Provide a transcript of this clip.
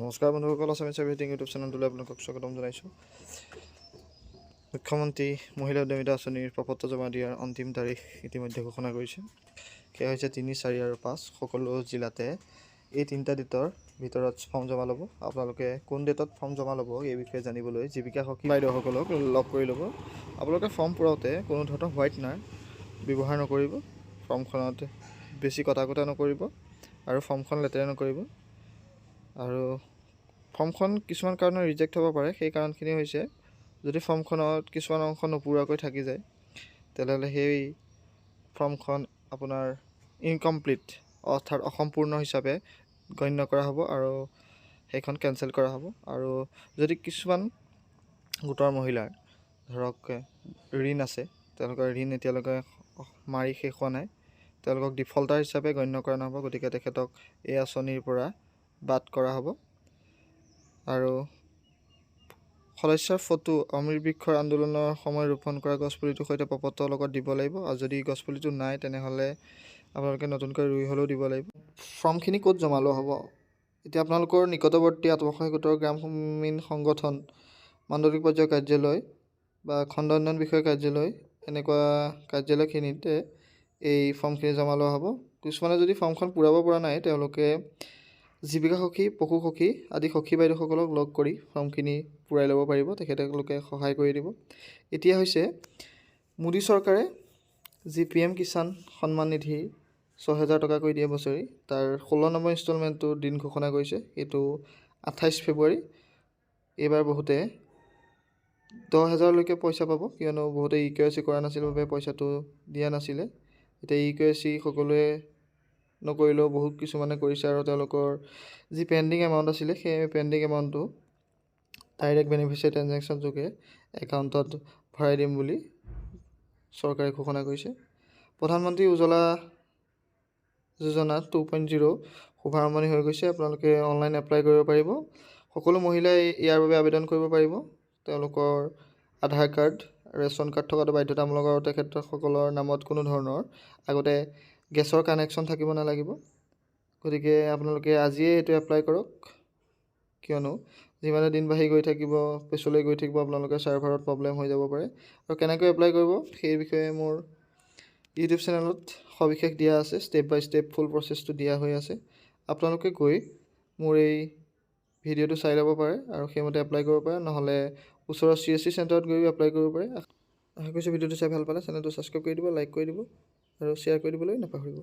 নমস্কাৰ বন্ধুসকল, Assamese everything YouTube চেনেলটোলৈ আপোনালোকক স্বাগতম জনাইছোঁ। মুখ্যমন্ত্ৰী মহিলা উদ্যমিতা আঁচনিৰ প্ৰপত্ৰ জমা দিয়াৰ অন্তিম তাৰিখ ইতিমধ্যে ঘোষণা কৰিছে। সেয়া হৈছে 3, 4 আৰু 5 সকলো জিলাতে এই 3টা ডেটৰ ভিতৰত ফৰ্ম জমা ল'ব। আপোনালোকে কোন ডেটত ফৰ্ম জমা ল'ব এই বিষয়ে জানিবলৈ জীৱিকা সখী বাইদেউসকলক লগ কৰি ল'ব। আপোনালোকে ফৰ্ম পূৰাওঁতে কোনো ধৰণৰ হোৱাইটনাৰ ব্যৱহাৰ নকৰিব, ফৰ্মখনত বেছি কটা নকৰিব আৰু ফৰ্মখন লেতেৰা নকৰিব। আৰু ফৰ্মখন কিছুমান কাৰণত ৰিজেক্ট হ'ব পাৰে। সেই কাৰণখিনি হৈছে, যদি ফৰ্মখনত কিছুমান অংশ নপূৰাকৈ থাকি যায়, তেনেহ'লে সেই ফৰ্মখন আপোনাৰ ইনকমপ্লিট অৰ্থাৎ অসম্পূৰ্ণ হিচাপে গণ্য কৰা হ'ব আৰু সেইখন কেঞ্চেল কৰা হ'ব। আৰু যদি কিছুমান গোটৰ মহিলাৰ ধৰক ঋণ আছে, তেওঁলোকৰ ঋণ এতিয়ালৈকে মাৰি শেষ হোৱা নাই, তেওঁলোকক ডিফল্টাৰ হিচাপে গণ্য কৰা নহ'ব। গতিকে তেখেতক এই আঁচনিৰ পৰা বাদ কৰা হ'ব। আৰু সদস্যৰ ফটো অমৃত বৃক্ষৰ আন্দোলনৰ সময় ৰোপণ কৰা গছপুলিটোৰ সৈতে প্ৰপত্ৰৰ লগত দিব লাগিব। আৰু যদি গছপুলিটো নাই, তেনেহ'লে আপোনালোকে নতুনকৈ ৰুই হ'লেও দিব লাগিব। ফৰ্মখিনি ক'ত জমা লোৱা হ'ব? এতিয়া আপোনালোকৰ নিকটৱৰ্তী আত্মসহায়ক গোটৰ গ্ৰামীণ সংগঠন, মাণ্ডলিক পৰ্যায়ৰ কাৰ্যালয় বা খণ্ড উন্নয়ন বিষয়া কাৰ্যালয়, এনেকুৱা কাৰ্যালয়খিনিতে এই ফৰ্মখিনি জমা লোৱা হ'ব। কিছুমানে যদি ফৰ্মখন পূৰাব পৰা নাই, তেওঁলোকে জীৱিকা সখী, পশু সখী আদি সখী বাইদেউসকলক লগ কৰি ফৰ্মখিনি পূৰাই ল'ব পাৰিব। তেখেতলোকে সহায় কৰি দিব। এতিয়া হৈছে মোদী চৰকাৰে যি PM কিষাণ সন্মান নিধি 6,000 টকাকৈ দিয়ে বছৰি, তাৰ 16 নম্বৰ ইনষ্টলমেণ্টটোৰ দিন ঘোষণা কৰিছে। এইটো 28 ফেব্ৰুৱাৰী। এইবাৰ বহুতে 10,000লৈকে পইচা পাব, কিয়নো বহুতে EKYC কৰা নাছিল বাবে পইচাটো দিয়া নাছিলে। এতিয়া EKYC সকলোৱে নকৰিলেও বহুত কিছুমানে কৰিছে আৰু তেওঁলোকৰ যি পেণ্ডিং এমাউণ্ট আছিলে, সেই পেণ্ডিং এমাউণ্টটো ডাইৰেক্ট বেনিফিচিয়াৰী ট্ৰেঞ্জেকশ্যন যোগে একাউণ্টত ভৰাই দিম বুলি চৰকাৰে ঘোষণা কৰিছে। প্ৰধানমন্ত্ৰী উজ্জ্বলা যোজনা 2.0 শুভাৰম্ভণি হৈ গৈছে। আপোনালোকে অনলাইন এপ্লাই কৰিব পাৰিব। সকলো মহিলাই ইয়াৰ বাবে আবেদন কৰিব পাৰিব। তেওঁলোকৰ আধাৰ কাৰ্ড, ৰেচন কাৰ্ড থকাটো বাধ্যতামূলক আৰু তেখেতসকলৰ নামত কোনো ধৰণৰ আগতে গেছৰ কানেকশ্যন থাকিব নালাগিব। গতিকে আপোনালোকে আজিয়ে এইটো এপ্লাই কৰক, কিয়নো যিমানে দিন বাঢ়ি গৈ থাকিব, পিছলৈ গৈ থাকিব, আপোনালোকে ছাৰ্ভাৰত প্ৰব্লেম হৈ যাব পাৰে। আৰু কেনেকৈ এপ্লাই কৰিব সেই বিষয়ে মোৰ ইউটিউব চেনেলত সবিশেষ দিয়া আছে। ষ্টেপ বাই ষ্টেপ ফুল প্ৰচেছটো দিয়া হৈ আছে। আপোনালোকে গৈ মোৰ এই ভিডিঅ'টো চাই ল'ব পাৰে আৰু সেইমতে এপ্লাই কৰিব পাৰে, নহ'লে ওচৰৰ CSC চেণ্টাৰত গৈও এপ্লাই কৰিব পাৰে। আশা কৰিছোঁ ভিডিঅ'টো চাই ভাল পালে। চেনেলটো ছাবস্ক্ৰাইব কৰি দিব, লাইক কৰি দিব আৰু শ্বেয়াৰ কৰি দিবলৈ নাপাহৰিব।